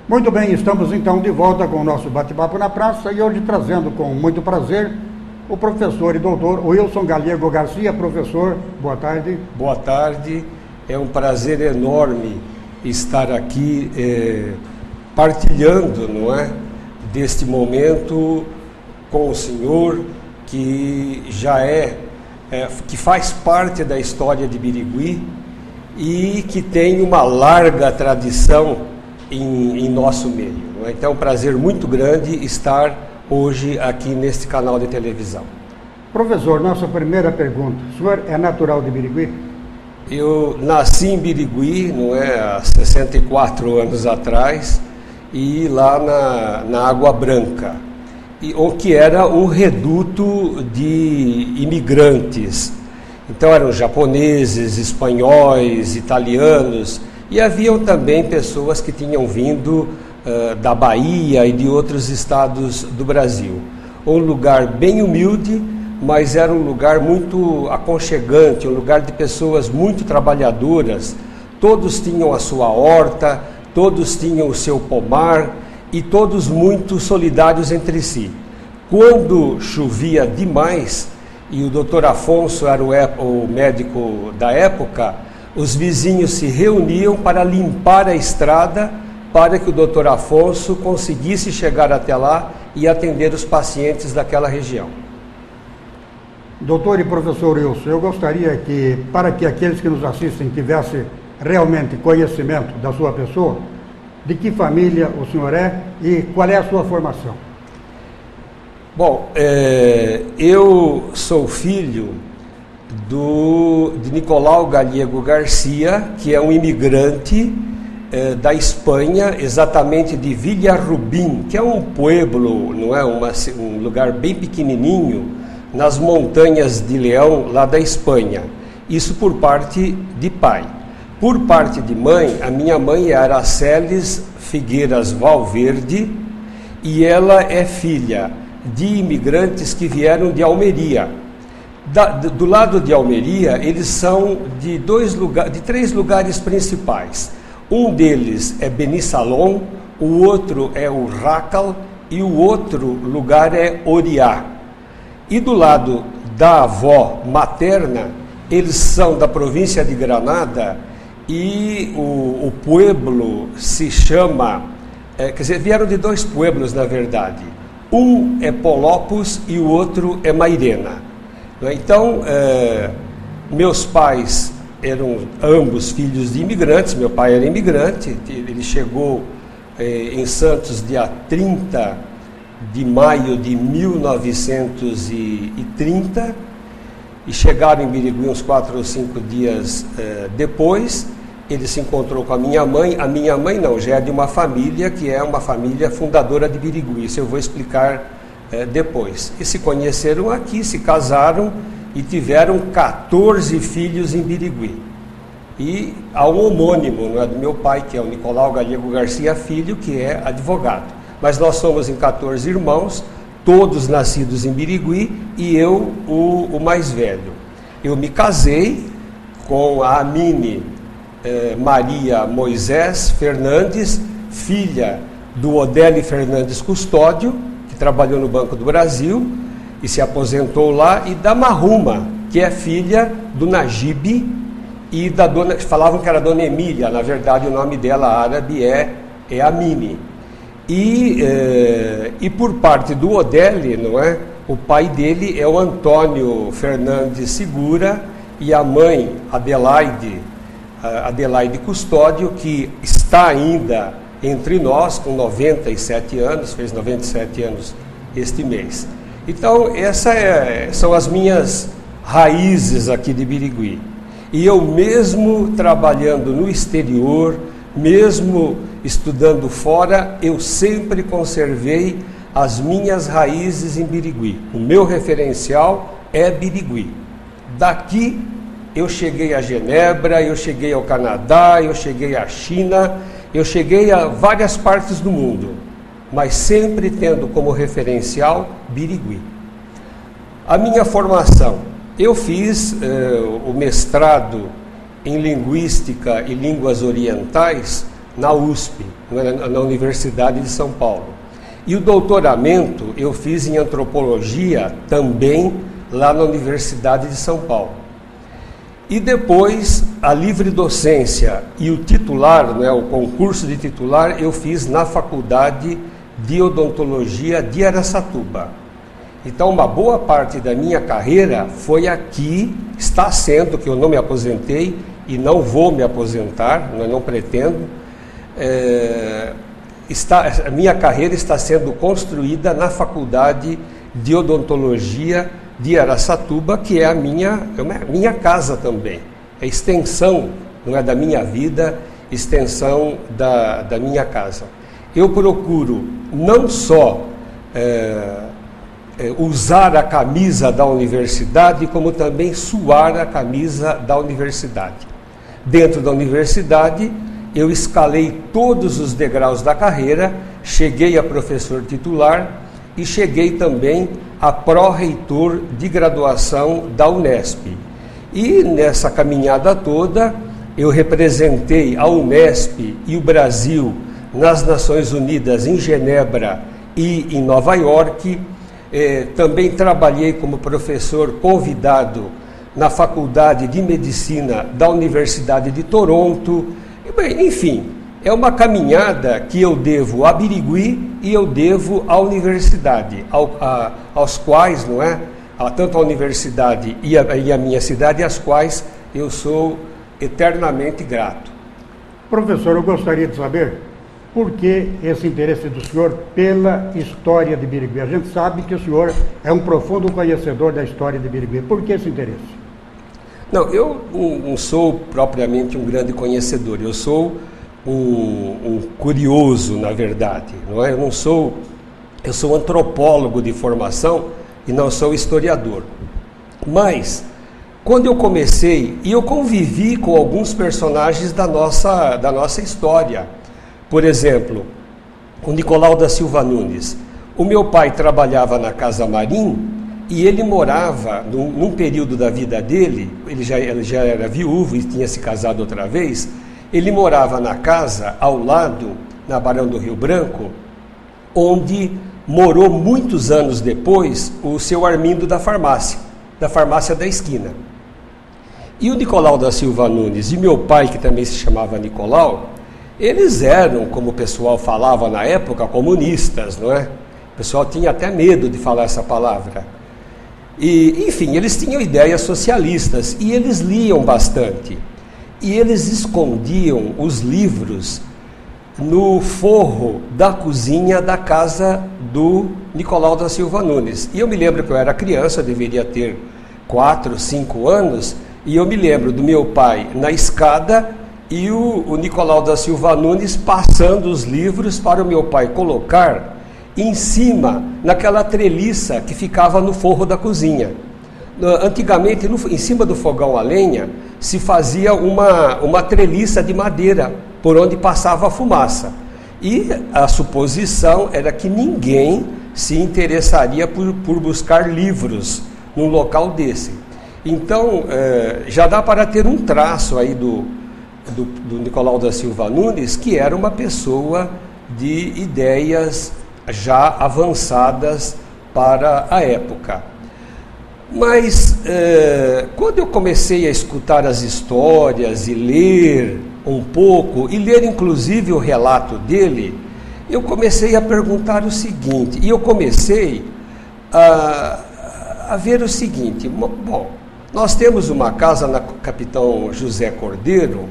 Muito bem, estamos então de volta com o nosso bate-papo na praça e hoje trazendo com muito prazer o professor e doutor Wilson Galego Garcia. Professor, boa tarde. Boa tarde, é um prazer enorme estar aqui partilhando, não é, deste momento com o senhor que já que faz parte da história de Birigui e que tem uma larga tradição em nosso meio. Não é? Então é um prazer muito grande estar hoje aqui neste canal de televisão. Professor, nossa primeira pergunta, o senhor é natural de Birigui? Eu nasci em Birigui, não é, há 64 anos atrás, e lá na Água Branca, o que era um reduto de imigrantes. Então eram japoneses, espanhóis, italianos, e haviam também pessoas que tinham vindo da Bahia e de outros estados do Brasil. Um lugar bem humilde, mas era um lugar muito aconchegante, um lugar de pessoas muito trabalhadoras. Todos tinham a sua horta, todos tinham o seu pomar e todos muito solidários entre si. Quando chovia demais, e o Dr. Afonso era o médico da época, os vizinhos se reuniam para limpar a estrada para que o Dr. Afonso conseguisse chegar até lá e atender os pacientes daquela região. Doutor e professor Wilson, eu gostaria que, para que aqueles que nos assistem tivessem realmente conhecimento da sua pessoa, de que família o senhor é e qual é a sua formação? Bom, eu sou filho de Nicolau Galego Garcia, que é um imigrante da Espanha, exatamente de Villarrubín, que é um pueblo, não é, um lugar bem pequenininho, nas montanhas de Leão, lá da Espanha. Isso por parte de pai. Por parte de mãe, a minha mãe é Araceles Figueiras Valverde e ela é filha de imigrantes que vieram de Almeria. Do lado de Almeria, eles são de três lugares principais. Um deles é Benissalom, o outro é o Rácal e o outro lugar é Oriá. E do lado da avó materna, eles são da província de Granada e o pueblo se chama, quer dizer, vieram de dois pueblos na verdade. Um é Polopos e o outro é Mairena. Então, meus pais eram ambos filhos de imigrantes. Meu pai era imigrante, ele chegou em Santos dia 30 de maio de 1930 e chegaram em Birigui uns 4 ou 5 dias depois. Ele se encontrou com a minha mãe não, já é de uma família que é uma família fundadora de Birigui, isso eu vou explicar depois. E se conheceram aqui, se casaram e tiveram 14 filhos em Birigui. E há um homônimo, não é, do meu pai, que é o Nicolau Galego Garcia Filho, que é advogado. Mas nós somos em 14 irmãos, todos nascidos em Birigui, e eu o mais velho. Eu me casei com a Amine Maria Moisés Fernandes, filha do Odélio Fernandes Custódio, que trabalhou no Banco do Brasil e se aposentou lá, e da Marruma, que é filha do Najib e da dona, falavam que era Dona Emília, na verdade o nome dela árabe é Amine. E por parte do Odélio, não é? O pai dele é o Antônio Fernandes Segura e a mãe Adelaide Custódio, que está ainda entre nós com 97 anos, fez 97 anos este mês. Então, são as minhas raízes aqui de Birigui. E eu mesmo trabalhando no exterior, mesmo estudando fora, eu sempre conservei as minhas raízes em Birigui. O meu referencial é Birigui. Daqui eu cheguei a Genebra, eu cheguei ao Canadá, eu cheguei à China, eu cheguei a várias partes do mundo, mas sempre tendo como referencial Birigui. A minha formação, eu fiz o mestrado em Linguística e Línguas Orientais na USP, na Universidade de São Paulo. E o doutoramento eu fiz em antropologia também lá na Universidade de São Paulo. E depois a livre docência e o titular, né, o concurso de titular, eu fiz na Faculdade de Odontologia de Araçatuba. Então uma boa parte da minha carreira foi aqui, está sendo, que eu não me aposentei e não vou me aposentar, não pretendo. A minha carreira está sendo construída na Faculdade de Odontologia de Araçatuba, que é a minha casa também. É extensão, não é da minha vida, extensão da minha casa. Eu procuro não só usar a camisa da universidade, como também suar a camisa da universidade. Dentro da universidade, eu escalei todos os degraus da carreira, cheguei a professor titular e cheguei também a pró-reitor de graduação da Unesp. E nessa caminhada toda, eu representei a Unesp e o Brasil nas Nações Unidas em Genebra e em Nova York. Também trabalhei como professor convidado na Faculdade de Medicina da Universidade de Toronto. Enfim, é uma caminhada que eu devo a Birigui e eu devo à universidade, aos quais, não é? Tanto a universidade e a minha cidade, às quais eu sou eternamente grato. Professor, eu gostaria de saber por que esse interesse do senhor pela história de Birigui. A gente sabe que o senhor é um profundo conhecedor da história de Birigui. Por que esse interesse? Não, eu não sou propriamente um grande conhecedor, eu sou um curioso, na verdade, não é? Eu sou antropólogo de formação e não sou historiador. Mas, quando eu comecei, e eu convivi com alguns personagens da nossa história, por exemplo, o Nicolau da Silva Nunes. O meu pai trabalhava na Casa Marim, e ele morava, num período da vida dele, ele já era viúvo e tinha se casado outra vez, ele morava na casa ao lado, na Barão do Rio Branco, onde morou muitos anos depois o seu Armindo da farmácia da esquina. E o Nicolau da Silva Nunes e meu pai, que também se chamava Nicolau, eles eram, como o pessoal falava na época, comunistas, não é? O pessoal tinha até medo de falar essa palavra. E, enfim, eles tinham ideias socialistas e eles liam bastante. E eles escondiam os livros no forro da cozinha da casa do Nicolau da Silva Nunes. E eu me lembro que eu era criança, eu deveria ter 4, 5 anos, e eu me lembro do meu pai na escada e o Nicolau da Silva Nunes passando os livros para o meu pai colocar em cima, naquela treliça que ficava no forro da cozinha. Antigamente, em cima do fogão a lenha, se fazia uma treliça de madeira, por onde passava a fumaça. E a suposição era que ninguém se interessaria por buscar livros num local desse. Então, já dá para ter um traço aí do Nicolau da Silva Nunes, que era uma pessoa de ideias já avançadas para a época. Mas quando eu comecei a escutar as histórias e ler um pouco, e ler inclusive o relato dele, eu comecei a perguntar o seguinte, e eu comecei a ver o seguinte: bom, nós temos uma casa na Capitão José Cordeiro,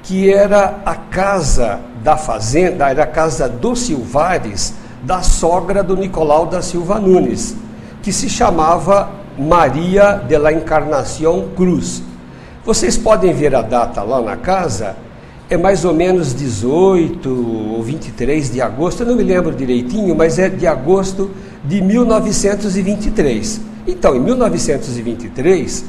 que era a casa da fazenda, era a casa dos Silvares, da sogra do Nicolau da Silva Nunes, que se chamava Maria de la Encarnación Cruz. Vocês podem ver a data lá na casa, é mais ou menos 18 ou 23 de agosto, eu não me lembro direitinho, mas é de agosto de 1923. Então, em 1923,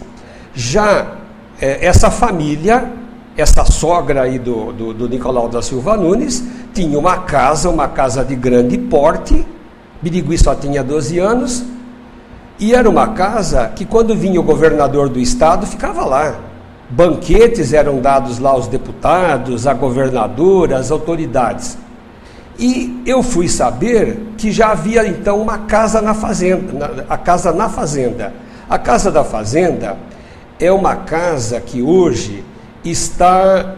já essa família, essa sogra aí do Nicolau da Silva Nunes, tinha uma casa de grande porte. Birigui só tinha 12 anos, e era uma casa que quando vinha o governador do estado, ficava lá. banquetes eram dados lá aos deputados, à governadora, às autoridades. E eu fui saber que já havia então uma casa na fazenda, a casa na fazenda. A Casa da Fazenda é uma casa que hoje está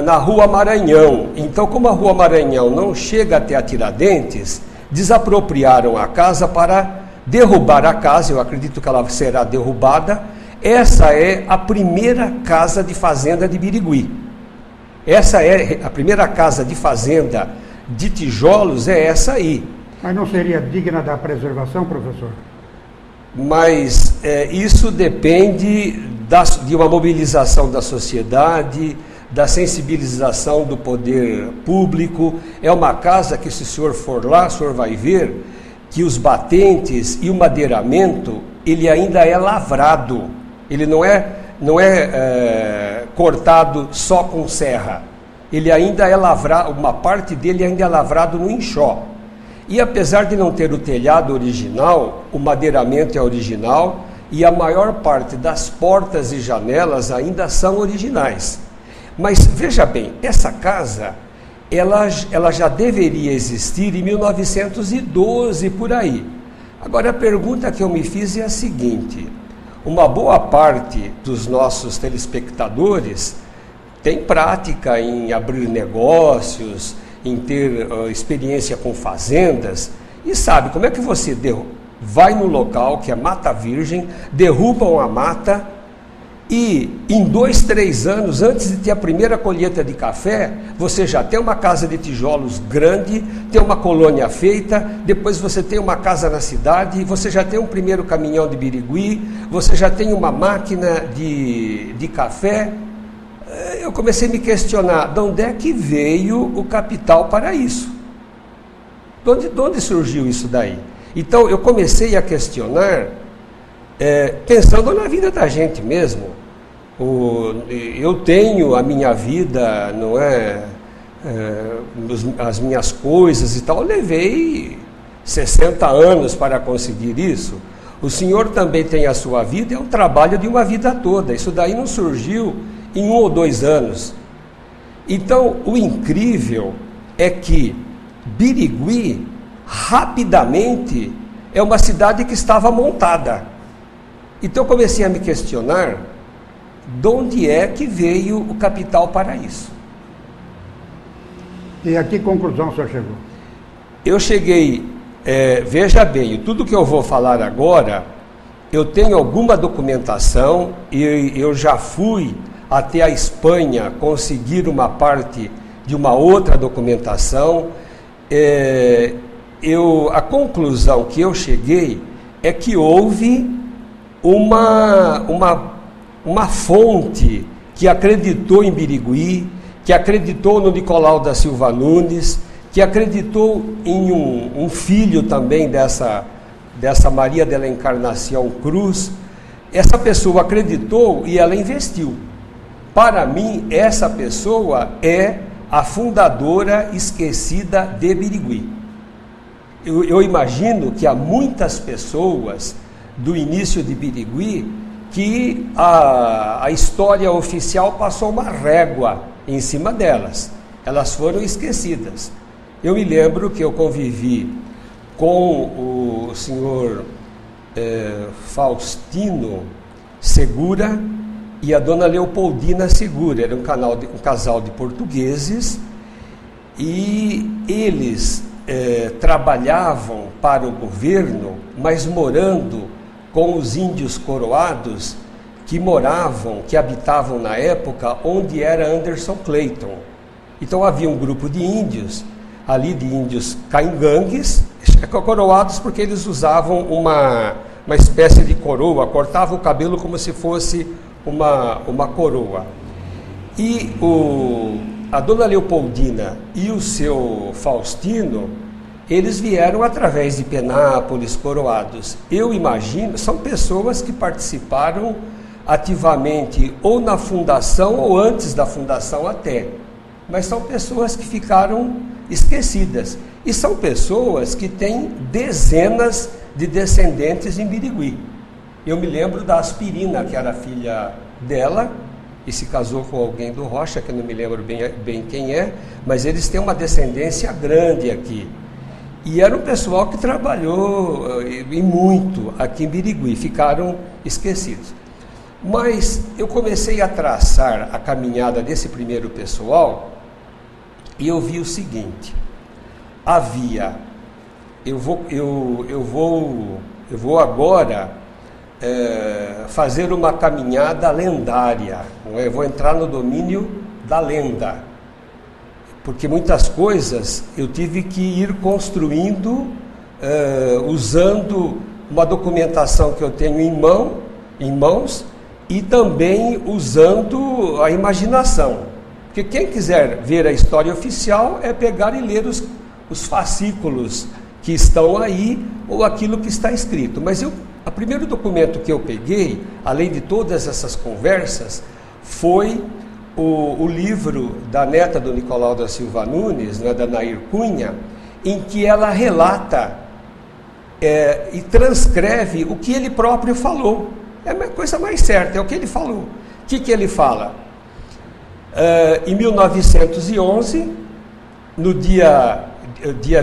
na Rua Maranhão. Então, como a Rua Maranhão não chega até a Tiradentes, desapropriaram a casa para derrubar a casa. Eu acredito que ela será derrubada. Essa é a primeira casa de fazenda de Birigui. Essa é a primeira casa de fazenda de tijolos, é essa aí. Mas não seria digna da preservação, professor? Mas isso depende de uma mobilização da sociedade, da sensibilização do poder público. É uma casa que, se o senhor for lá, o senhor vai ver que os batentes e o madeiramento, ele ainda é lavrado. Ele não é cortado só com serra. Ele ainda é lavrado, uma parte dele ainda é lavrado no enxó. E apesar de não ter o telhado original, o madeiramento é original e a maior parte das portas e janelas ainda são originais. Mas veja bem, essa casa, ela já deveria existir em 1912, por aí. Agora a pergunta que eu me fiz é a seguinte: uma boa parte dos nossos telespectadores tem prática em abrir negócios, em ter experiência com fazendas, e sabe como é que você vai no local que é Mata Virgem, derrubam a mata e em 2, 3 anos, antes de ter a primeira colheita de café, você já tem uma casa de tijolos grande, tem uma colônia feita, depois você tem uma casa na cidade, você já tem um primeiro caminhão de Birigui, você já tem uma máquina de café. Eu comecei a me questionar, de onde é que veio o capital para isso? De onde surgiu isso daí? Então eu comecei a questionar, pensando na vida da gente mesmo. Eu tenho a minha vida, não é? As minhas coisas e tal, eu levei 60 anos para conseguir isso. O senhor também tem a sua vida, é um trabalho de uma vida toda. Isso daí não surgiu em 1 ou 2 anos. Então, o incrível é que Birigui, rapidamente, é uma cidade que estava montada. Então, eu comecei a me questionar, de onde é que veio o capital para isso? E a que conclusão o senhor chegou? Eu cheguei, veja bem, tudo que eu vou falar agora, eu tenho alguma documentação, e eu já fui até a Espanha conseguir uma parte de uma outra documentação. A conclusão que eu cheguei é que houve uma fonte que acreditou em Birigui, que acreditou no Nicolau da Silva Nunes, que acreditou em um filho também dessa Maria de la Encarnação Cruz. Essa pessoa acreditou e ela investiu. Para mim, essa pessoa é a fundadora esquecida de Birigui. Eu imagino que há muitas pessoas do início de Birigui que a história oficial passou uma régua em cima delas. Elas foram esquecidas. Eu me lembro que eu convivi com o senhor Faustino Segura e a dona Leopoldina Segura. Era um casal de portugueses, e eles trabalhavam para o governo, mas morando com os índios coroados que habitavam na época onde era Anderson Clayton. Então havia um grupo de índios, ali de índios caingangues, coroados porque eles usavam uma espécie de coroa, cortavam o cabelo como se fosse uma coroa. E a dona Leopoldina e o seu Faustino, eles vieram através de Penápolis, coroados. Eu imagino, são pessoas que participaram ativamente ou na fundação ou antes da fundação até, mas são pessoas que ficaram esquecidas, e são pessoas que têm dezenas de descendentes em Birigui. Eu me lembro da Aspirina, que era filha dela, e se casou com alguém do Rocha, que eu não me lembro bem quem é, mas eles têm uma descendência grande aqui. E era um pessoal que trabalhou e muito aqui em Birigui, ficaram esquecidos. Mas eu comecei a traçar a caminhada desse primeiro pessoal e eu vi o seguinte: havia, eu vou agora fazer uma caminhada lendária, não é? Eu vou entrar no domínio da lenda, porque muitas coisas eu tive que ir construindo usando uma documentação que eu tenho em mãos e também usando a imaginação. Porque quem quiser ver a história oficial é pegar e ler os fascículos que estão aí ou aquilo que está escrito. Mas o primeiro documento que eu peguei, além de todas essas conversas, foi o livro da neta do Nicolau da Silva Nunes, né, da Nair Cunha, em que ela relata e transcreve o que ele próprio falou. É a coisa mais certa, é o que ele falou. O que ele fala? Em 1911, no dia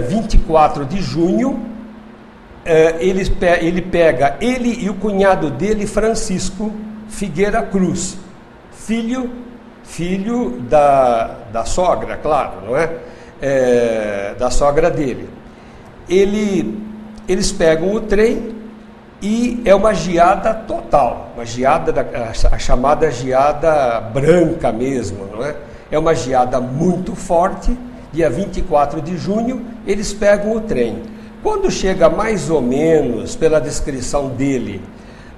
24 de junho, ele pega ele e o cunhado dele, Francisco Figueira Cruz, filho da sogra, claro, não é? Da sogra dele. Eles pegam o trem e é uma geada total, uma geada, a chamada geada branca mesmo, não é? É uma geada muito forte. Dia 24 de junho, eles pegam o trem. Quando chega mais ou menos, pela descrição dele,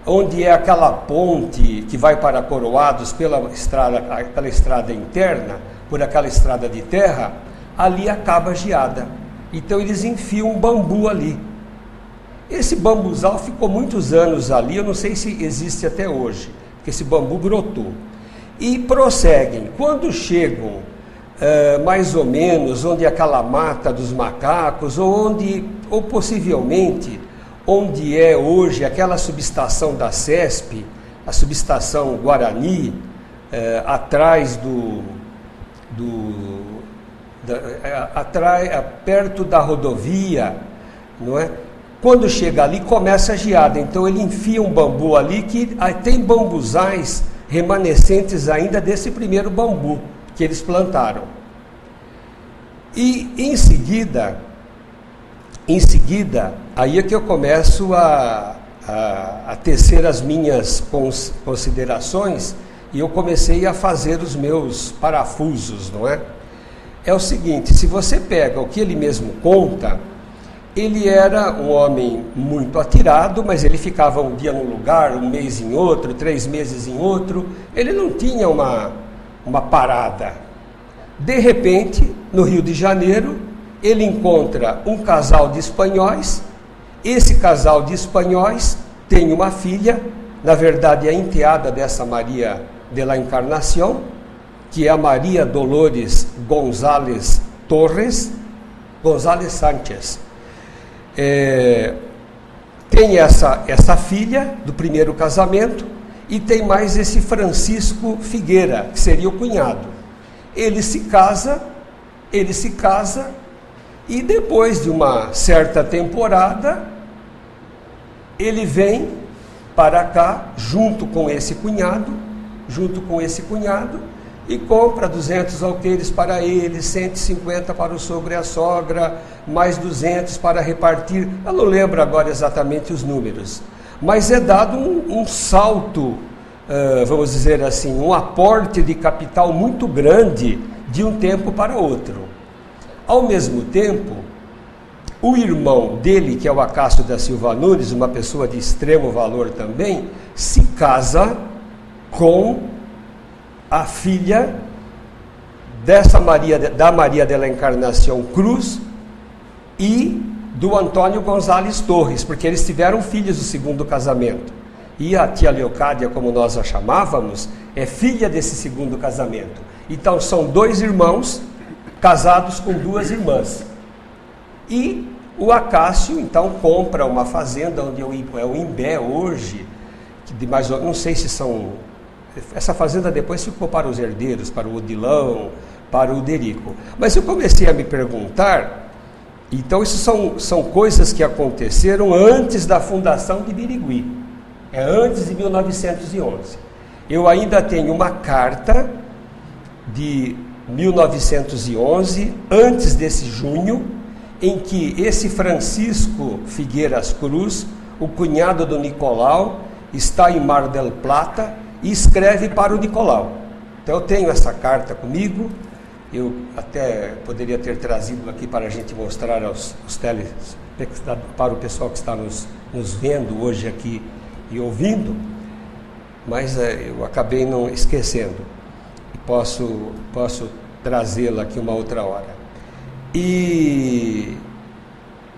onde é aquela ponte que vai para Coroados pela estrada interna, por aquela estrada de terra, ali acaba a geada. Então eles enfiam um bambu ali. Esse bambuzal ficou muitos anos ali, eu não sei se existe até hoje, porque esse bambu brotou. E prosseguem. Quando chegam mais ou menos onde é aquela mata dos macacos, ou possivelmente onde é hoje aquela subestação da CESP, a subestação Guarani, atrás perto da rodovia, não é? Quando chega ali, começa a geada. Então ele enfia um bambu ali, que tem bambuzais remanescentes ainda desse primeiro bambu que eles plantaram. E em seguida, aí é que eu começo a tecer as minhas considerações, e eu comecei a fazer os meus parafusos, não é? É o seguinte: se você pega o que ele mesmo conta, ele era um homem muito atirado, mas ele ficava um dia num lugar, um mês em outro, 3 meses em outro. Ele não tinha uma parada. De repente, no Rio de Janeiro, ele encontra um casal de espanhóis. Esse casal de espanhóis tem uma filha, na verdade é a enteada dessa Maria de la Encarnación, que é a Maria Dolores González Sánchez. Tem essa filha do primeiro casamento e tem mais esse Francisco Figueira, que seria o cunhado. Ele se casa e depois de uma certa temporada ele vem para cá junto com esse cunhado e compra 200 alqueires para ele, 150 para o sogro e a sogra, mais 200 para repartir. Eu não lembro agora exatamente os números, mas é dado um salto, vamos dizer assim, um aporte de capital muito grande de um tempo para outro. Ao mesmo tempo, o irmão dele, que é o Acácio da Silva Nunes, uma pessoa de extremo valor também, se casa com a filha da Maria de la Encarnación Cruz e do Antônio González Torres, porque eles tiveram filhos do segundo casamento. E a tia Leocádia, como nós a chamávamos, é filha desse segundo casamento. Então são 2 irmãos casados com 2 irmãs. E o Acácio, então, compra uma fazenda onde é o Imbé hoje, que de mais, não sei se são essa fazenda depois ficou para os herdeiros, para o Odilão, para o Derico. Mas eu comecei a me perguntar, então isso são coisas que aconteceram antes da fundação de Birigui, é antes de 1911. Eu ainda tenho uma carta de 1911, antes desse junho, em que esse Francisco Figueiras Cruz, o cunhado do Nicolau, está em Mar del Plata e escreve para o Nicolau. Então eu tenho essa carta comigo, eu até poderia ter trazido aqui para a gente mostrar para o pessoal que está nos vendo hoje aqui e ouvindo, mas eu acabei não esquecendo. Posso trazê-la aqui uma outra hora. E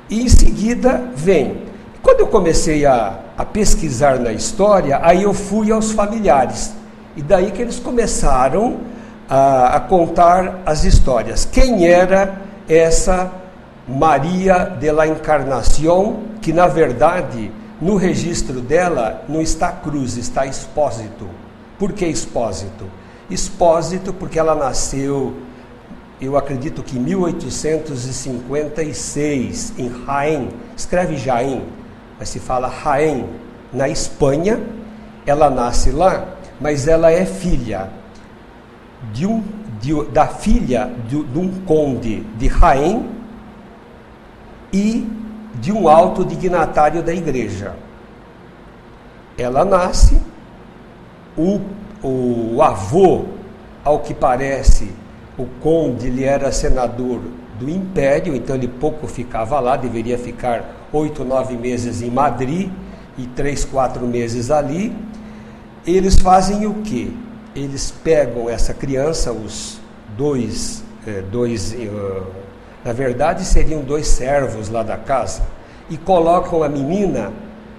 em seguida vem. Quando eu comecei a pesquisar na história, aí eu fui aos familiares. E daí que eles começaram a contar as histórias. Quem era essa Maria de la Encarnación, que na verdade no registro dela não está Cruz, está Expósito. Por que Expósito? Expósito porque ela nasceu, eu acredito que em 1856, em Jaén, escreve Jaén, mas se fala Jaén, na Espanha. Ela nasce lá, mas ela é filha de um conde de Jaén e de um alto dignatário da igreja. Ela nasce, o avô, ao que parece, o conde, ele era senador do Império, então ele pouco ficava lá, deveria ficar 8, 9 meses em Madrid e 3, 4 meses ali. Eles fazem o quê? Eles pegam essa criança, os dois, na verdade seriam 2 servos lá da casa, e colocam a menina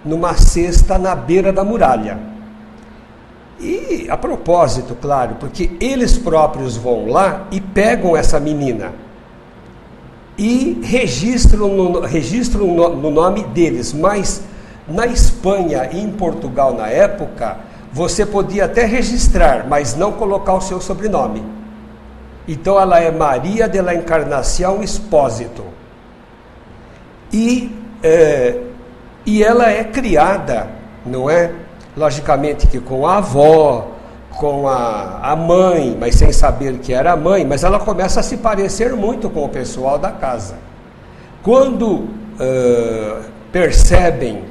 numa cesta na beira da muralha. E a propósito, claro, porque eles próprios vão lá e pegam essa menina e registram no nome deles. Mas na Espanha e em Portugal na época, você podia até registrar, mas não colocar o seu sobrenome. Então ela é Maria de la Encarnación Expósito. E ela é criada, não é? Logicamente que com a avó, com a mãe, mas sem saber que era a mãe, mas ela começa a se parecer muito com o pessoal da casa. Quando percebem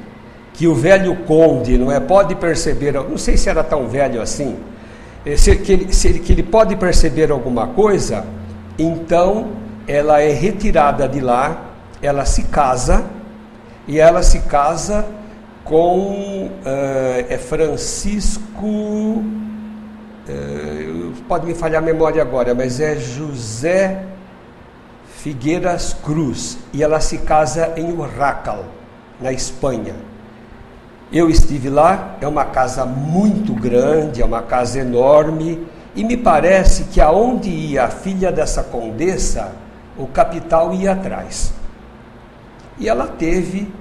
que o velho conde, não é, pode perceber, não sei se era tão velho assim, que ele pode perceber alguma coisa, então ela é retirada de lá, ela se casa, e ela se casa com Francisco, pode me falhar a memória agora, mas é José Figueiras Cruz, e ela se casa em Urrácal, na Espanha. Eu estive lá, é uma casa muito grande, é uma casa enorme, e me parece que aonde ia a filha dessa condessa, o capital ia atrás. E ela teve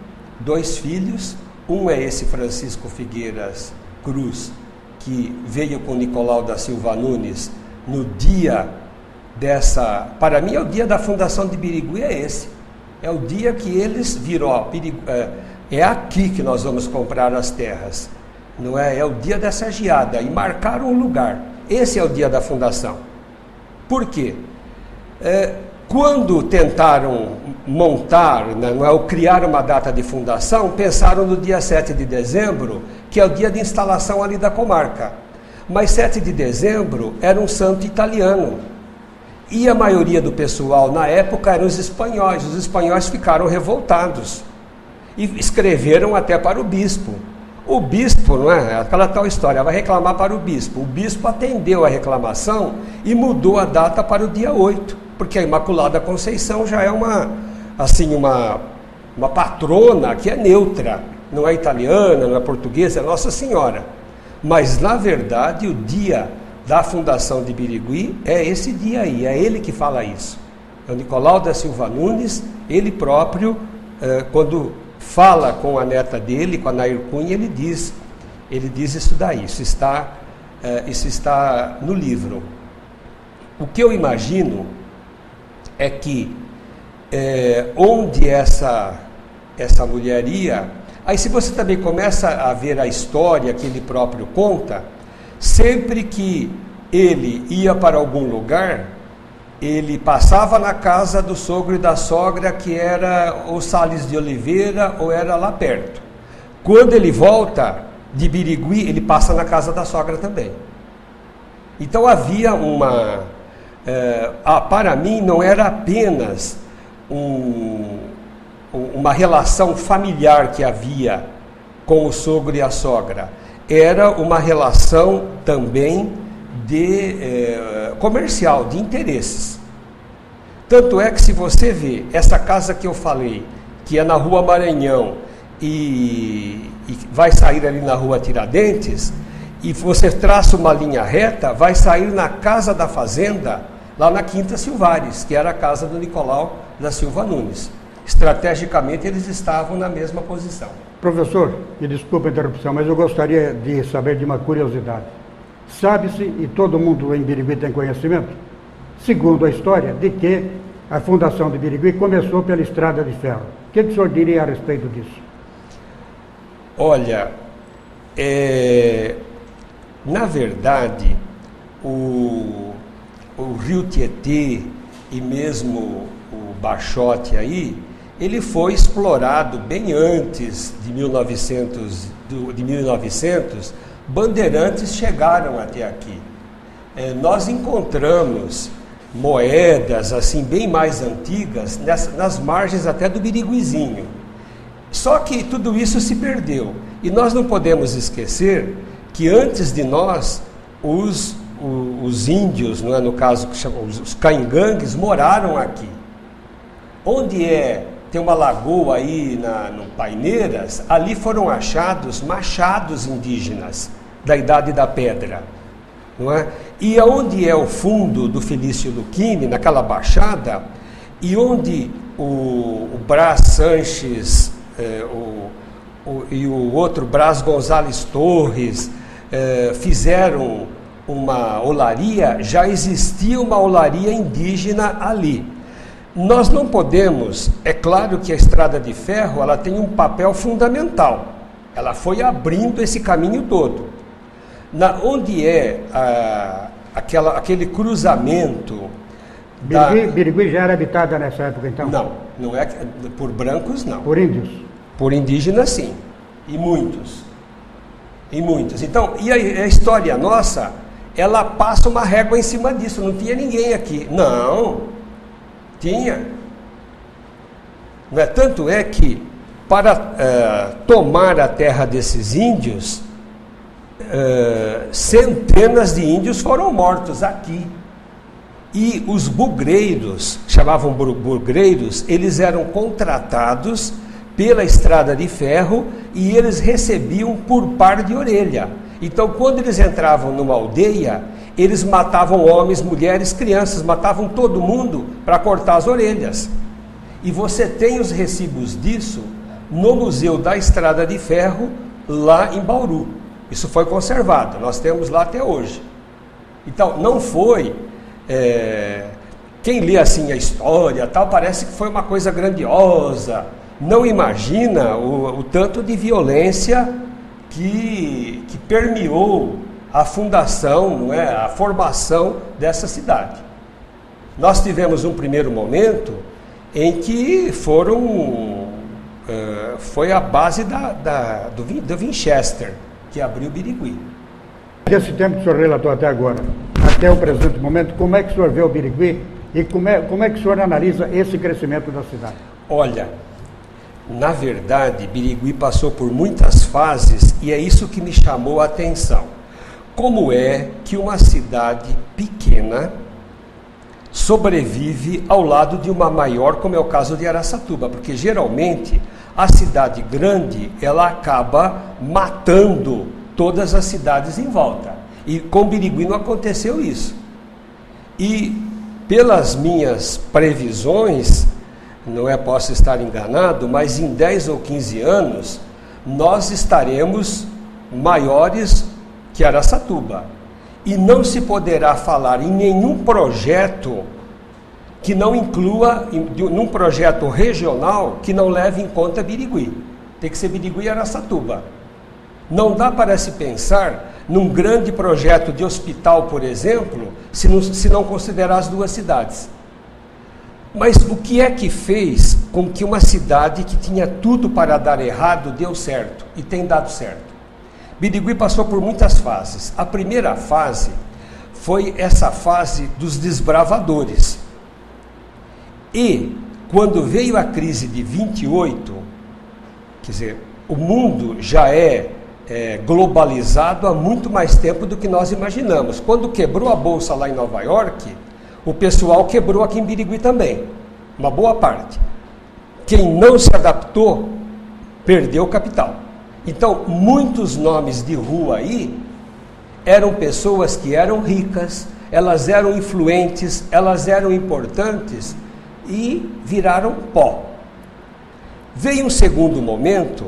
2 filhos, um é esse Francisco Figueiras Cruz, que veio com Nicolau da Silva Nunes no dia para mim é o dia da fundação de Birigui, é esse. É o dia que eles viram, ó, é aqui que nós vamos comprar as terras, não é? É o dia dessa geada, e marcaram um lugar. Esse é o dia da fundação. Por quê? Quando tentaram montar, não é, ou criar uma data de fundação, pensaram no dia 7 de dezembro, que é o dia de instalação ali da comarca. Mas 7 de dezembro era um santo italiano. E a maioria do pessoal na época eram os espanhóis. Os espanhóis ficaram revoltados e escreveram até para o bispo. O bispo, não é? Aquela tal história, vai reclamar para o bispo. O bispo atendeu a reclamação e mudou a data para o dia 8, porque a Imaculada Conceição já é uma patrona que é neutra, não é italiana, não é portuguesa, é Nossa Senhora. Mas, na verdade, o dia da fundação de Birigui é esse dia aí, é ele que fala isso. É o Nicolau da Silva Nunes, ele próprio, quando fala com a neta dele, com a Nair Cunha, ele diz isso daí, isso está isso está no livro. O que eu imagino é que onde essa mulher ia, aí se você também começa a ver a história que ele próprio conta, sempre que ele ia para algum lugar, ele passava na casa do sogro e da sogra, que era ou Sales de Oliveira ou era lá perto. Quando ele volta de Birigui, ele passa na casa da sogra também. Então havia para mim não era apenas uma relação familiar que havia com o sogro e a sogra, era uma relação também comercial, de interesses. Tanto é que se você vê essa casa que eu falei, que é na Rua Maranhão e vai sair ali na Rua Tiradentes, e você traça uma linha reta, vai sair na Casa da Fazenda, lá na Quinta Silvares, que era a casa do Nicolau da Silva Nunes. Estrategicamente eles estavam na mesma posição. Professor, me desculpe a interrupção, mas eu gostaria de saber de uma curiosidade. Sabe-se, e todo mundo em Birigui tem conhecimento, segundo a história, de que a fundação de Birigui começou pela Estrada de Ferro. O que o senhor diria a respeito disso? Olha, na verdade, o Rio Tietê e mesmo o Baixote aí, ele foi explorado bem antes de 1900, bandeirantes chegaram até aqui. Nós encontramos moedas assim bem mais antigas nas margens até do Biriguizinho. Só que tudo isso se perdeu. E nós não podemos esquecer que antes de nós, os índios, não é, no caso que chamam os caingangues, moraram aqui. Onde tem uma lagoa aí no Paineiras, ali foram achados machados indígenas da Idade da Pedra, não é? E onde é o fundo do Felício Luquini, naquela baixada, e onde o Brás Sanches e o outro Brás Gonzales Torres fizeram uma olaria, já existia uma olaria indígena ali. Nós não podemos, é claro que a Estrada de Ferro ela tem um papel fundamental, ela foi abrindo esse caminho todo. Onde aquele cruzamento... Birigui já era habitada nessa época, então? Não é por brancos, não. Por índios? Por indígenas, sim. E muitos. Então, e a história nossa, ela passa uma régua em cima disso. Não tinha ninguém aqui. Não, tinha. Não é? Tanto é que, para tomar a terra desses índios, centenas de índios foram mortos aqui. E os bugreiros, chamavam bugreiros, eles eram contratados pela Estrada de Ferro e eles recebiam por par de orelha. Então, quando eles entravam numa aldeia, eles matavam homens, mulheres, crianças, matavam todo mundo para cortar as orelhas. E você tem os recibos disso no Museu da Estrada de Ferro, lá em Bauru. Isso foi conservado, nós temos lá até hoje. Então, não foi... quem lê assim a história, tal, parece que foi uma coisa grandiosa. Não imagina o tanto de violência que permeou a fundação, não é, a formação dessa cidade. Nós tivemos um primeiro momento em que foi a base do Winchester, que abriu Birigui. Desse tempo que o senhor relatou até agora, até o presente momento, como é que o senhor vê o Birigui e como é que o senhor analisa esse crescimento da cidade? Olha, na verdade, Birigui passou por muitas fases e é isso que me chamou a atenção. Como é que uma cidade pequena sobrevive ao lado de uma maior, como é o caso de Araçatuba? Porque geralmente a cidade grande ela acaba matando todas as cidades em volta. E com Birigui não aconteceu isso. E pelas minhas previsões, posso estar enganado, mas em 10 ou 15 anos, nós estaremos maiores que Araçatuba. E não se poderá falar em nenhum projeto que não inclua, num projeto regional, que não leve em conta Birigui. Tem que ser Birigui e Araçatuba. Não dá para se pensar num grande projeto de hospital, por exemplo, se não considerar as duas cidades. Mas o que é que fez com que uma cidade que tinha tudo para dar errado deu certo e tem dado certo? Birigui passou por muitas fases. A primeira fase foi essa fase dos desbravadores. E quando veio a crise de 28, quer dizer, o mundo já é globalizado há muito mais tempo do que nós imaginamos. Quando quebrou a bolsa lá em Nova York, o pessoal quebrou aqui em Birigui também, uma boa parte. Quem não se adaptou, perdeu capital. Então, muitos nomes de rua aí eram pessoas que eram ricas, elas eram influentes, elas eram importantes e viraram pó. Veio um segundo momento,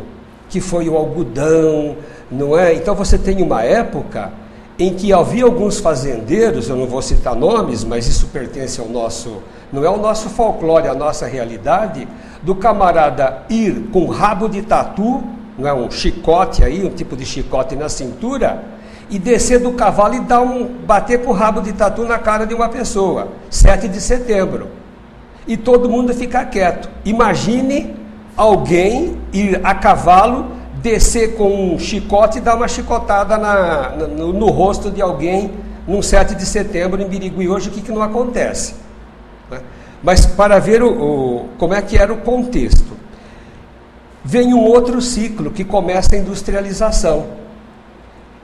que foi o algodão, não é? Então você tem uma época em que havia alguns fazendeiros, eu não vou citar nomes, mas isso pertence ao nosso, não é o nosso folclore, a nossa realidade, do camarada ir com rabo de tatu, não é, um chicote aí, um tipo de chicote na cintura, e descer do cavalo e bater com o rabo de tatu na cara de uma pessoa, 7 de setembro. E todo mundo ficar quieto. Imagine alguém ir a cavalo, descer com um chicote e dar uma chicotada no rosto de alguém num 7 de setembro em Birigui. Hoje o que não acontece? Né? Mas para ver como é que era o contexto. Vem um outro ciclo que começa a industrialização.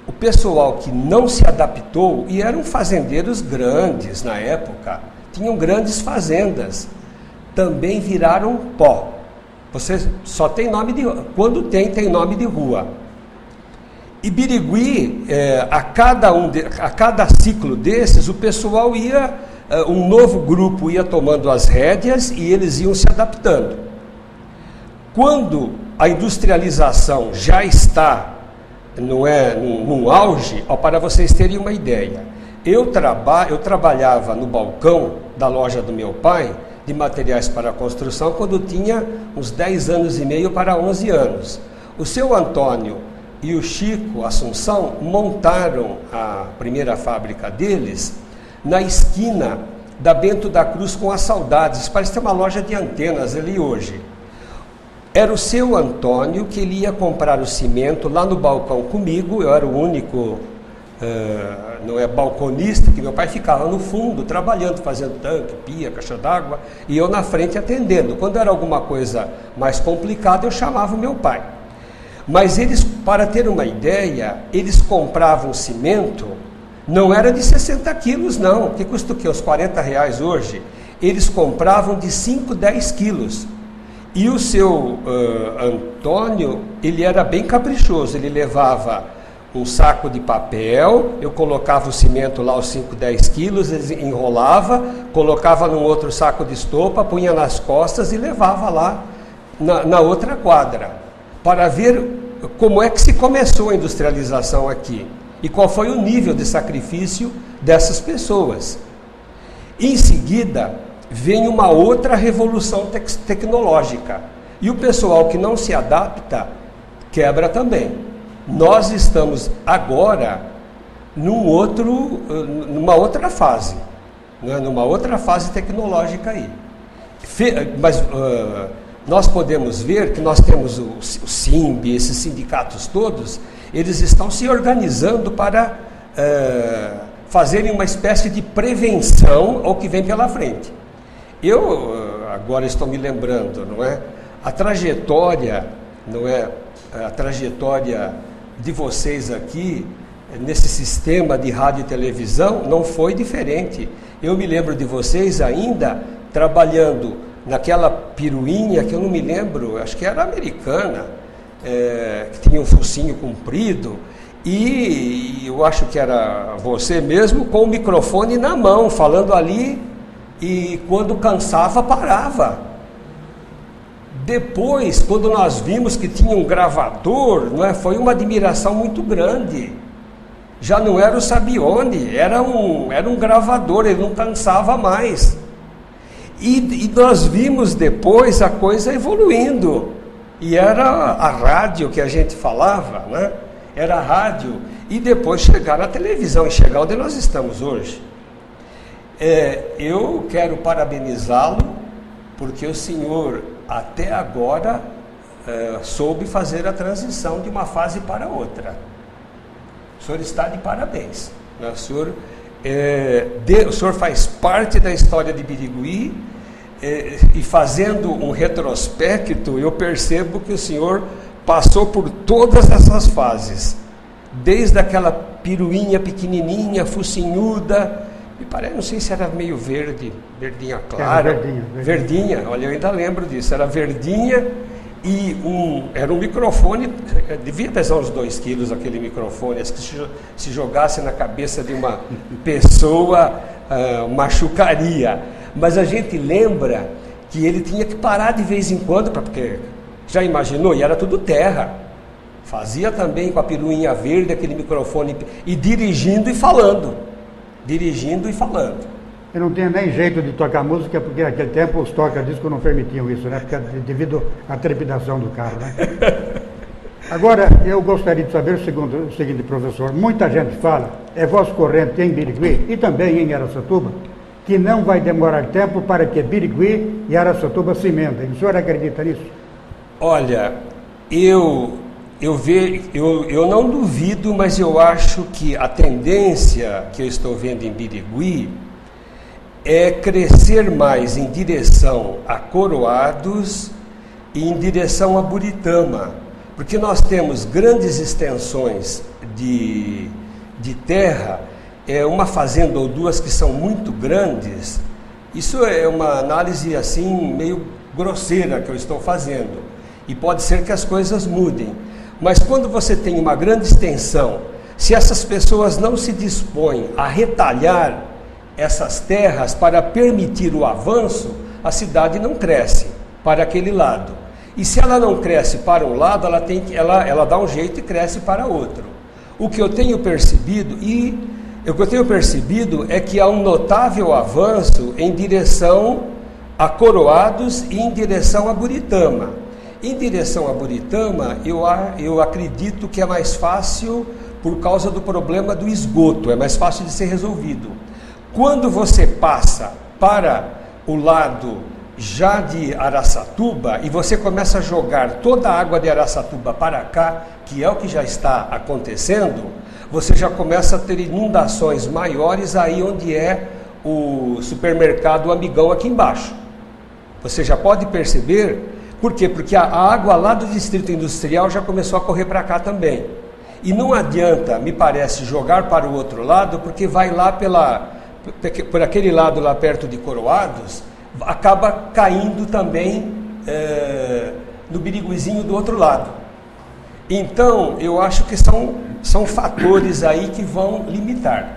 O pessoal que não se adaptou, e eram fazendeiros grandes na época, tinham grandes fazendas, também viraram pó. Você só tem nome de rua. Quando tem nome de rua. E Birigui, a cada ciclo desses, o pessoal ia, um novo grupo ia tomando as rédeas e eles iam se adaptando. Quando a industrialização já está num auge, para vocês terem uma ideia, eu trabalhava no balcão da loja do meu pai, de materiais para construção, quando tinha uns 10 anos e meio para 11 anos. O seu Antônio e o Chico Assunção montaram a primeira fábrica deles na esquina da Bento da Cruz com as Saudades. Parece ter uma loja de antenas ali hoje. Era o seu Antônio que ele ia comprar o cimento lá no balcão comigo. Eu era o único balconista, que meu pai ficava no fundo trabalhando, fazendo tanque, pia, caixa d'água, e eu na frente atendendo. Quando era alguma coisa mais complicada, eu chamava o meu pai. Mas eles, para ter uma ideia, eles compravam cimento, não era de 60 quilos não, que custa o quê? Uns R$40 hoje. Eles compravam de 5, 10 quilos. E o seu Antônio, ele era bem caprichoso, ele levava um saco de papel, eu colocava o cimento lá, os 5, 10 quilos, ele enrolava, colocava num outro saco de estopa, punha nas costas e levava lá na outra quadra, para ver como é que se começou a industrialização aqui e qual foi o nível de sacrifício dessas pessoas. Em seguida, vem uma outra revolução tecnológica. E o pessoal que não se adapta, quebra também. Nós estamos agora numa outra fase, né? Numa outra fase tecnológica aí. Mas nós podemos ver que nós temos o SIMB, esses sindicatos todos, eles estão se organizando para fazerem uma espécie de prevenção ao que vem pela frente. Eu agora estou me lembrando, não é? A trajetória, não é? A trajetória de vocês aqui, nesse sistema de rádio e televisão, não foi diferente. Eu me lembro de vocês ainda trabalhando naquela piruinha que eu não me lembro, acho que era americana, que tinha um focinho comprido, e eu acho que era você mesmo com o microfone na mão, falando ali. E quando cansava, parava. Depois, quando nós vimos que tinha um gravador, não é? Foi uma admiração muito grande. já não era o Sabione, era um gravador, ele não cansava mais. E nós vimos depois a coisa evoluindo, e era a rádio que a gente falava, né? Era a rádio, e depois chegar a televisão, e chegar onde nós estamos hoje. Eu quero parabenizá-lo, porque o senhor até agora soube fazer a transição de uma fase para outra. O senhor está de parabéns, né? O senhor faz parte da história de Birigui, e fazendo um retrospecto, eu percebo que o senhor passou por todas essas fases, desde aquela piruinha pequenininha, focinhuda, me parece, não sei se era meio verde, verdinha clara, verdinha, olha, eu ainda lembro disso, era verdinha, e era um microfone, devia pesar uns 2 quilos aquele microfone, que se jogasse na cabeça de uma pessoa, machucaria. Mas a gente lembra que ele tinha que parar de vez em quando, porque já imaginou, e era tudo terra. Fazia também com a piruinha verde, aquele microfone, e dirigindo e falando. Dirigindo e falando. Eu não tinha nem jeito de tocar música, porque naquele tempo os toca-discos não permitiam isso, né? Porque devido à trepidação do carro, né? Agora, eu gostaria de saber o seguinte, professor. Muita gente fala, é voz corrente em Birigui e também em Araçatuba, que não vai demorar tempo para que Birigui e Araçatuba se emendem. O senhor acredita nisso? Olha, eu não duvido, mas eu acho que a tendência que eu estou vendo em Birigui é crescer mais em direção a Coroados e em direção a Buritama, porque nós temos grandes extensões de terra, uma fazenda ou duas que são muito grandes. Isso é uma análise assim meio grosseira que eu estou fazendo, e pode ser que as coisas mudem, mas quando você tem uma grande extensão, se essas pessoas não se dispõem a retalhar essas terras para permitir o avanço, a cidade não cresce para aquele lado, e se ela não cresce para um lado, ela dá um jeito e cresce para outro. O que eu tenho percebido é que há um notável avanço em direção a Coroados e em direção a Buritama. Em direção a Buritama, eu acredito que é mais fácil por causa do problema do esgoto, é mais fácil de ser resolvido. Quando você passa para o lado já de Araçatuba e você começa a jogar toda a água de Araçatuba para cá, que é o que já está acontecendo, você já começa a ter inundações maiores aí onde é o supermercado Amigão aqui embaixo. Você já pode perceber, por quê? Porque a água lá do Distrito Industrial já começou a correr para cá também. E não adianta, me parece, jogar para o outro lado, porque vai lá por aquele lado lá perto de Coroados, acaba caindo também no Biriguizinho do outro lado. Então, eu acho que são fatores aí que vão limitar.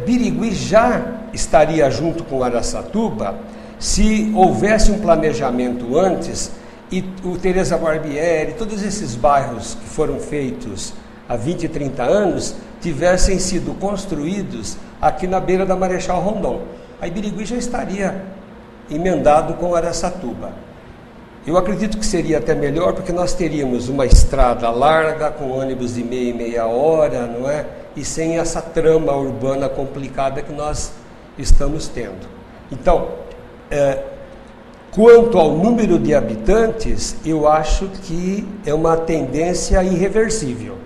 Birigui já estaria junto com Araçatuba se houvesse um planejamento antes e o Teresa Barbieri, todos esses bairros que foram feitos há 20 e 30 anos, tivessem sido construídos aqui na beira da Marechal Rondon. Aí Birigui já estaria emendado com Araçatuba. Eu acredito que seria até melhor, porque nós teríamos uma estrada larga, com ônibus de meia e meia hora, não é? E sem essa trama urbana complicada que nós estamos tendo. Então, quanto ao número de habitantes, eu acho que é uma tendência irreversível.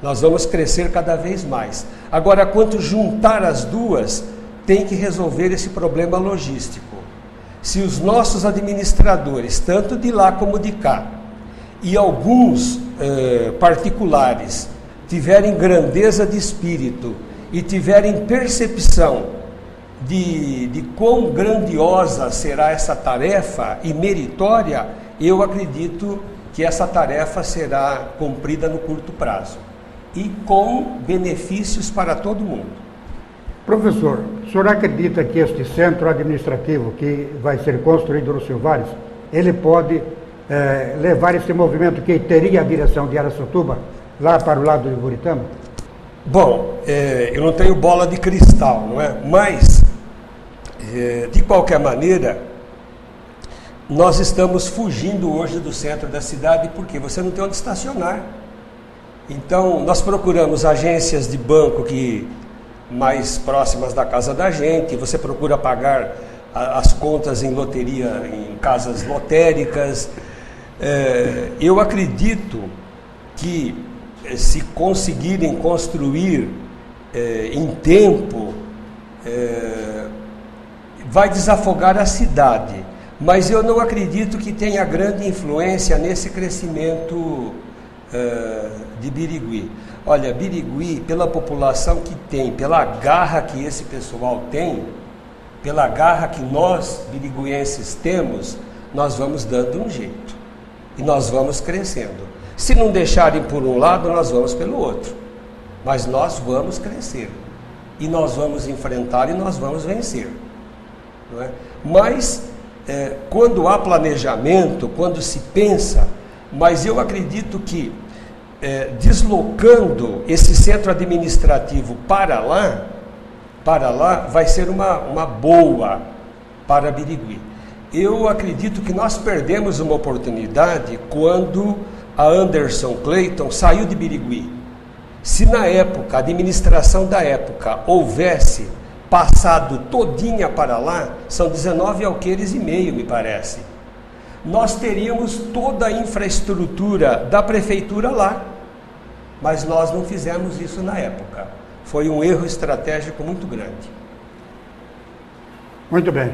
Nós vamos crescer cada vez mais. Agora, quanto juntar as duas, tem que resolver esse problema logístico. Se os nossos administradores, tanto de lá como de cá, e alguns particulares, tiverem grandeza de espírito e tiverem percepção de quão grandiosa será essa tarefa e meritória, eu acredito que essa tarefa será cumprida no curto prazo e com benefícios para todo mundo. Professor, o senhor acredita que este centro administrativo que vai ser construído no Silvares, ele pode levar esse movimento que teria a direção de Araçatuba lá para o lado de Buritama? Bom, eu não tenho bola de cristal, não é? Mas, de qualquer maneira, nós estamos fugindo hoje do centro da cidade porque você não tem onde estacionar. Então, nós procuramos agências de banco que mais próximas da casa da gente, você procura pagar as contas em loteria, em casas lotéricas. Eu acredito que se conseguirem construir em tempo, vai desafogar a cidade, mas eu não acredito que tenha grande influência nesse crescimento de Birigui. Olha, Birigui, pela população que tem, pela garra que esse pessoal tem, pela garra que nós, biriguenses, temos, nós vamos dando um jeito e nós vamos crescendo. Se não deixarem por um lado, nós vamos pelo outro, mas nós vamos crescer e nós vamos enfrentar e nós vamos vencer, não é? Mas quando há planejamento, quando se pensa, mas eu acredito que deslocando esse centro administrativo para lá vai ser uma boa para Birigui. Eu acredito que nós perdemos uma oportunidade quando a Anderson Clayton saiu de Birigui. Se na época, a administração da época, houvesse passado todinha para lá, são 19 alqueires e meio, me parece, nós teríamos toda a infraestrutura da prefeitura lá, mas nós não fizemos isso na época. Foi um erro estratégico muito grande. Muito bem.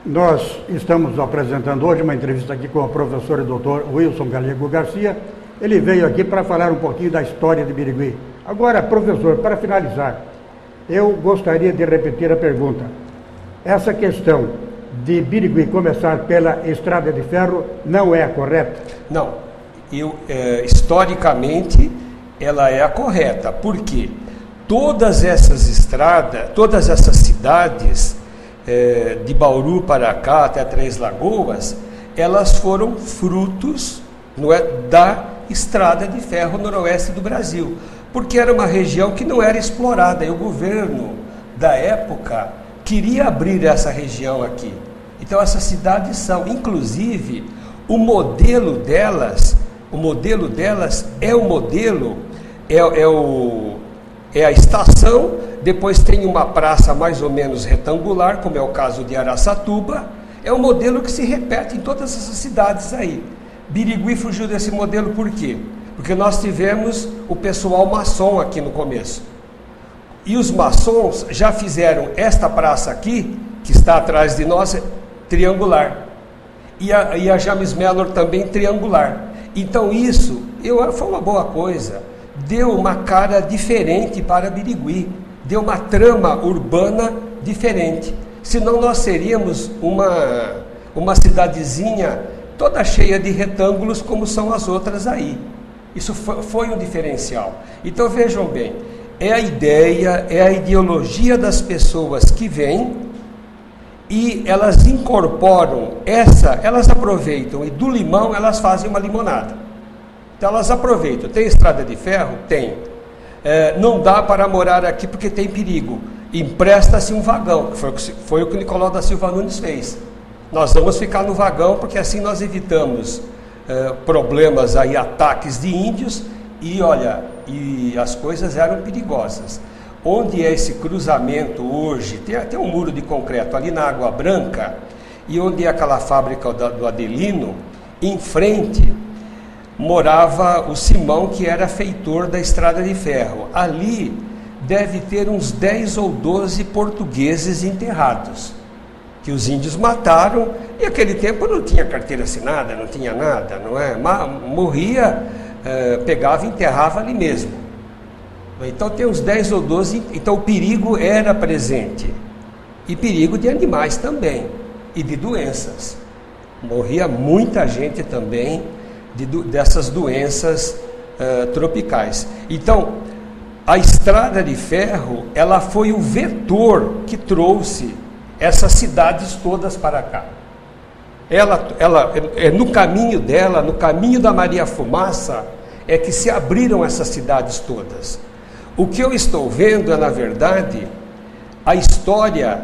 Nós estamos apresentando hoje uma entrevista aqui com o professor e doutor Wilson Galego Garcia. Ele veio aqui para falar um pouquinho da história de Birigui. Agora, professor, para finalizar, eu gostaria de repetir a pergunta. Essa questão de Birigui começar pela estrada de ferro não é a correta? Não. Historicamente, ela é a correta. Por quê? Todas essas estradas, todas essas cidades, de Bauru para cá até Três Lagoas, elas foram frutos, não é, da estrada de ferro noroeste do Brasil, porque era uma região que não era explorada e o governo da época queria abrir essa região aqui. Então essas cidades são, inclusive, o modelo delas é a estação, depois tem uma praça mais ou menos retangular, como é o caso de Araçatuba. É um modelo que se repete em todas essas cidades aí. Birigui fugiu desse modelo por quê? Porque nós tivemos o pessoal maçom aqui no começo. E os maçons já fizeram esta praça aqui, que está atrás de nós, triangular. E a James Mellor também triangular. Então isso foi uma boa coisa. Deu uma cara diferente para Birigui. Deu uma trama urbana diferente. Senão nós seríamos uma cidadezinha toda cheia de retângulos como são as outras aí. Isso foi um diferencial. Então vejam bem, é a ideia, é a ideologia das pessoas que vêm e elas incorporam elas aproveitam e do limão elas fazem uma limonada. Então elas aproveitam. Tem estrada de ferro? Tem. Não dá para morar aqui porque tem perigo. Empresta-se um vagão, foi o que o Nicolau da Silva Nunes fez. Nós vamos ficar no vagão porque assim nós evitamos problemas aí, ataques de índios e as coisas eram perigosas. Onde é esse cruzamento hoje, tem até um muro de concreto ali na Água Branca, e onde é aquela fábrica do Adelino, em frente morava o Simão, que era feitor da estrada de ferro. Ali deve ter uns 10 ou 12 portugueses enterrados, que os índios mataram, e naquele tempo não tinha carteira assinada, não tinha nada, não é? Morria, pegava e enterrava ali mesmo. Então tem uns 10 ou 12, então o perigo era presente, e perigo de animais também, e de doenças. Morria muita gente também dessas doenças tropicais. Então, a estrada de ferro, ela foi o vetor que trouxe essas cidades todas para cá. Ela no caminho dela, no caminho da Maria Fumaça, é que se abriram essas cidades todas. O que eu estou vendo é, na verdade, a história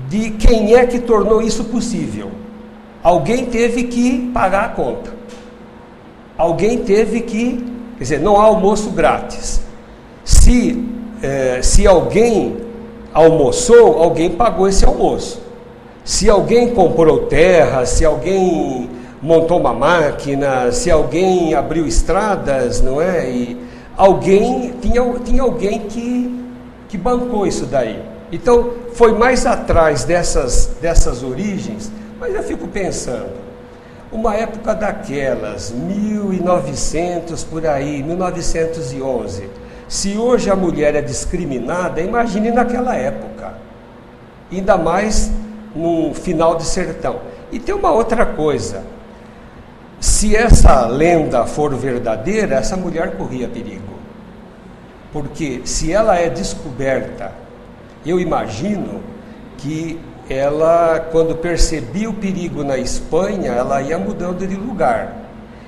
de quem é que tornou isso possível. Alguém teve que pagar a conta. Alguém teve que... Quer dizer, não há almoço grátis. Se alguém almoçou, alguém pagou esse almoço. Se alguém comprou terra, se alguém montou uma máquina, se alguém abriu estradas, não é? E tinha alguém que bancou isso daí. Então, foi mais atrás dessas origens, mas eu fico pensando, uma época daquelas, 1900 por aí, 1911, se hoje a mulher é discriminada, imagine naquela época, ainda mais no final de sertão. E tem uma outra coisa, se essa lenda for verdadeira, essa mulher corria perigo, porque se ela é descoberta, eu imagino que ela, quando percebia o perigo na Espanha, ela ia mudando de lugar.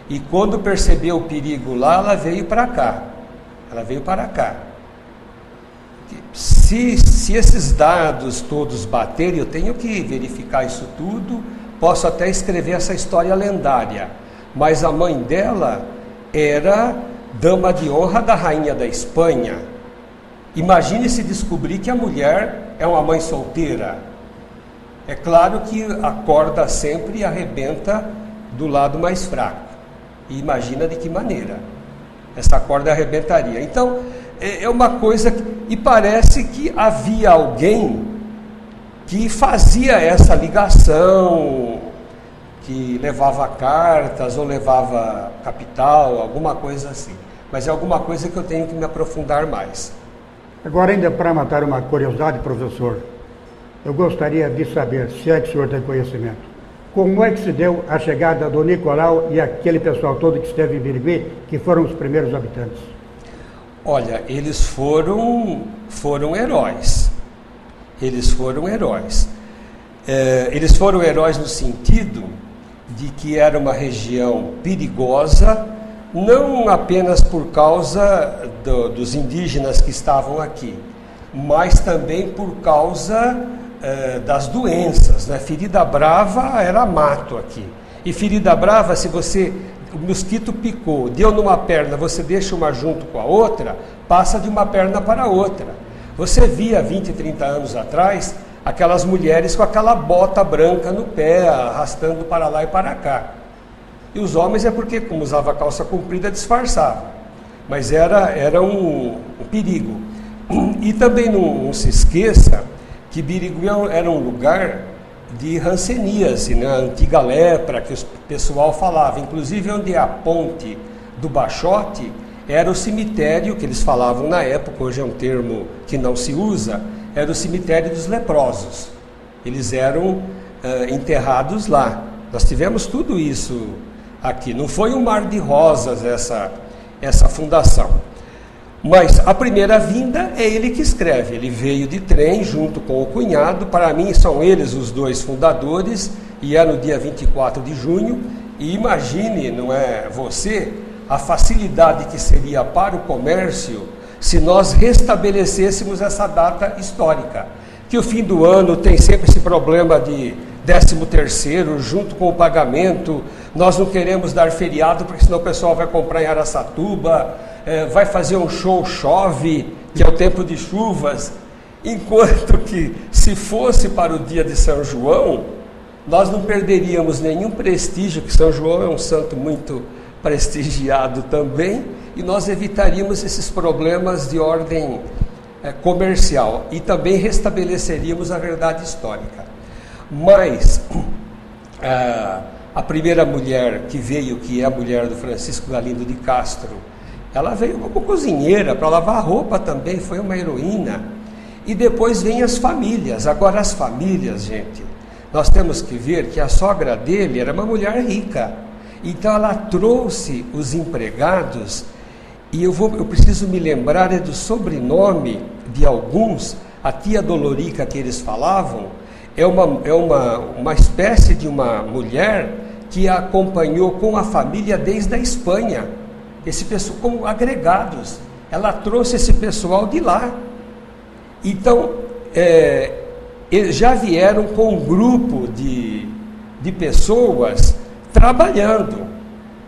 E quando percebeu o perigo lá, ela veio para cá. Ela veio para cá. Se esses dados todos baterem, eu tenho que verificar isso tudo, posso até escrever essa história lendária. Mas a mãe dela era dama de honra da rainha da Espanha. Imagine se descobrir que a mulher é uma mãe solteira. É claro que a corda sempre arrebenta do lado mais fraco. E imagina de que maneira essa corda arrebentaria. Então, é uma coisa e parece que havia alguém que fazia essa ligação, que levava cartas ou levava capital, alguma coisa assim. Mas é alguma coisa que eu tenho que me aprofundar mais. Agora, ainda para matar uma curiosidade, professor, eu gostaria de saber, se é que o senhor tem conhecimento, como é que se deu a chegada do Nicolau e aquele pessoal todo que esteve em Birigui, que foram os primeiros habitantes? Olha, eles foram heróis. Eles foram heróis. Eles foram heróis no sentido de que era uma região perigosa, não apenas por causa dos indígenas que estavam aqui, mas também por causa das doenças, né? Ferida brava era mato aqui. E ferida brava, se o mosquito picou, deu numa perna, você deixa uma junto com a outra, passa de uma perna para a outra. Você via 20, 30 anos atrás, aquelas mulheres com aquela bota branca no pé, arrastando para lá e para cá. E os homens é porque, como usava calça comprida, disfarçava. Mas era um perigo. E também não se esqueça que Birigui era um lugar de hanseníase, né? A antiga lepra que o pessoal falava. Inclusive, onde é a ponte do Bachote, era o cemitério que eles falavam na época, hoje é um termo que não se usa, era o cemitério dos leprosos. Eles eram enterrados lá. Nós tivemos tudo isso aqui. Não foi um mar de rosas essa fundação. Mas a primeira vinda é ele que escreve. Ele veio de trem junto com o cunhado. Para mim são eles os dois fundadores. E é no dia 24 de junho. E imagine, não é você, a facilidade que seria para o comércio se nós restabelecêssemos essa data histórica. Que o fim do ano tem sempre esse problema de 13º, junto com o pagamento. Nós não queremos dar feriado, porque senão o pessoal vai comprar em Araçatuba, vai fazer um show, chove, que é o tempo de chuvas. Enquanto que, se fosse para o dia de São João, nós não perderíamos nenhum prestígio, que São João é um santo muito prestigiado também, e nós evitaríamos esses problemas de ordem comercial, e também restabeleceríamos a verdade histórica. Mas a primeira mulher que veio, que é a mulher do Francisco Galindo de Castro, ela veio como cozinheira para lavar roupa também, foi uma heroína. E depois vem as famílias. Agora as famílias, gente, nós temos que ver que a sogra dele era uma mulher rica. Então ela trouxe os empregados, e eu preciso me lembrar do sobrenome de alguns. A tia Dolorica que eles falavam é uma espécie de uma mulher que a acompanhou com a família desde a Espanha. Esse pessoal como agregados. ela trouxe esse pessoal de lá. Então, eles já vieram com um grupo de pessoas trabalhando,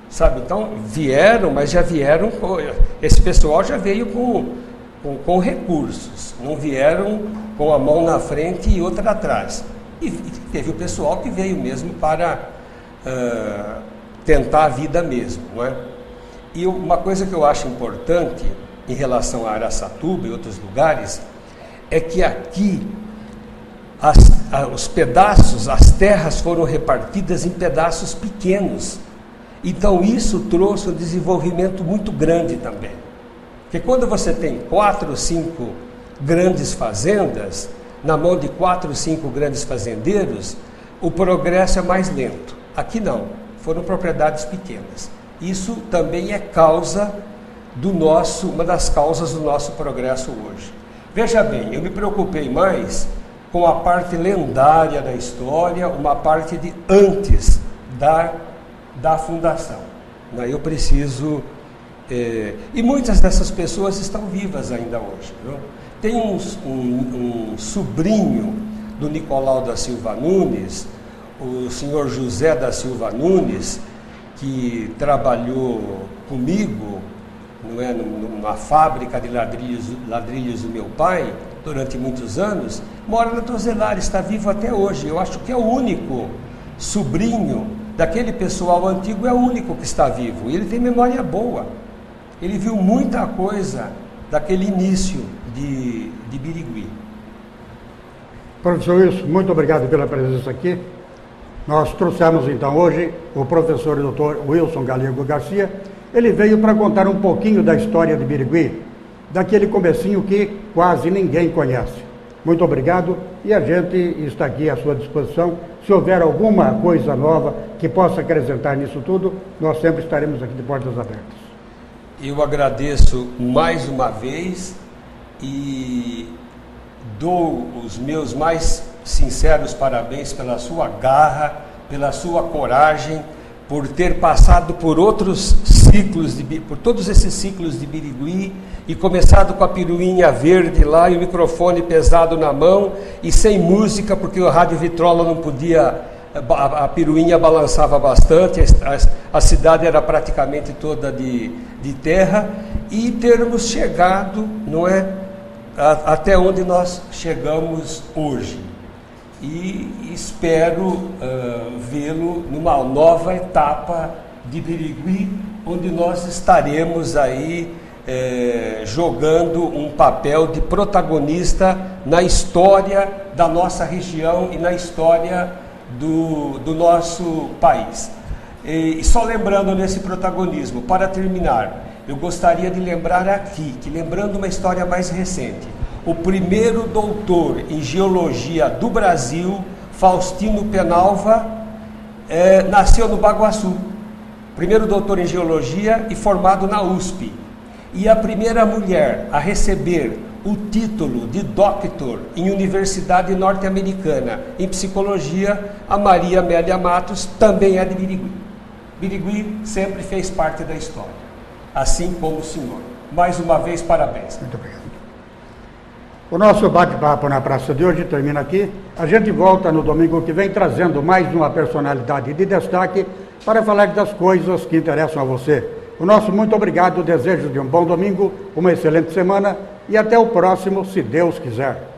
sabe? Então, vieram, mas já vieram, esse pessoal já veio com recursos, não vieram com a mão na frente e outra atrás. E teve o pessoal que veio mesmo para tentar a vida mesmo, não é? E uma coisa que eu acho importante em relação a Araçatuba e outros lugares, é que aqui os pedaços, as terras foram repartidas em pedaços pequenos. Então isso trouxe um desenvolvimento muito grande também. Porque quando você tem 4 ou 5 grandes fazendas, na mão de 4 ou 5 grandes fazendeiros, o progresso é mais lento. Aqui não, foram propriedades pequenas. Isso também é uma das causas do nosso progresso hoje. Veja bem, eu me preocupei mais com a parte lendária da história, uma parte de antes da fundação. Eu preciso... e muitas dessas pessoas estão vivas ainda hoje. Viu? Tem um sobrinho do Nicolau da Silva Nunes, o senhor José da Silva Nunes, que trabalhou comigo, numa fábrica de ladrilhos do meu pai, durante muitos anos, mora na Tozelar, está vivo até hoje. Eu acho que é o único sobrinho daquele pessoal antigo, é o único que está vivo. E ele tem memória boa. Ele viu muita coisa daquele início de Birigui. Professor Wilson, muito obrigado pela presença aqui. Nós trouxemos então hoje o professor Dr. Wilson Galego Garcia. Ele veio para contar um pouquinho da história de Birigui, daquele comecinho que quase ninguém conhece. Muito obrigado e a gente está aqui à sua disposição. Se houver alguma coisa nova que possa acrescentar nisso tudo, nós sempre estaremos aqui de portas abertas. Eu agradeço mais uma vez e dou os meus mais sinceros parabéns pela sua garra, pela sua coragem, por ter passado por outros ciclos, por todos esses ciclos de Birigui e começado com a piruinha verde lá e o microfone pesado na mão e sem música, porque o rádio vitrola não podia, a piruinha balançava bastante, a cidade era praticamente toda de terra, e termos chegado, não é, até onde nós chegamos hoje. E espero vê-lo numa nova etapa de Birigui, onde nós estaremos aí jogando um papel de protagonista na história da nossa região e na história do nosso país. E só lembrando nesse protagonismo, para terminar, eu gostaria de lembrar aqui, que lembrando uma história mais recente, o primeiro doutor em geologia do Brasil, Faustino Penalva, nasceu no Baguaçu. Primeiro doutor em geologia e formado na USP. E a primeira mulher a receber o título de doctor em universidade norte-americana em psicologia, a Maria Amélia Matos, também é de Birigui. Birigui sempre fez parte da história, assim como o senhor. Mais uma vez, parabéns. Muito obrigado. O nosso bate-papo na praça de hoje termina aqui. A gente volta no domingo que vem trazendo mais uma personalidade de destaque para falar das coisas que interessam a você. O nosso muito obrigado, desejo de um bom domingo, uma excelente semana e até o próximo, se Deus quiser.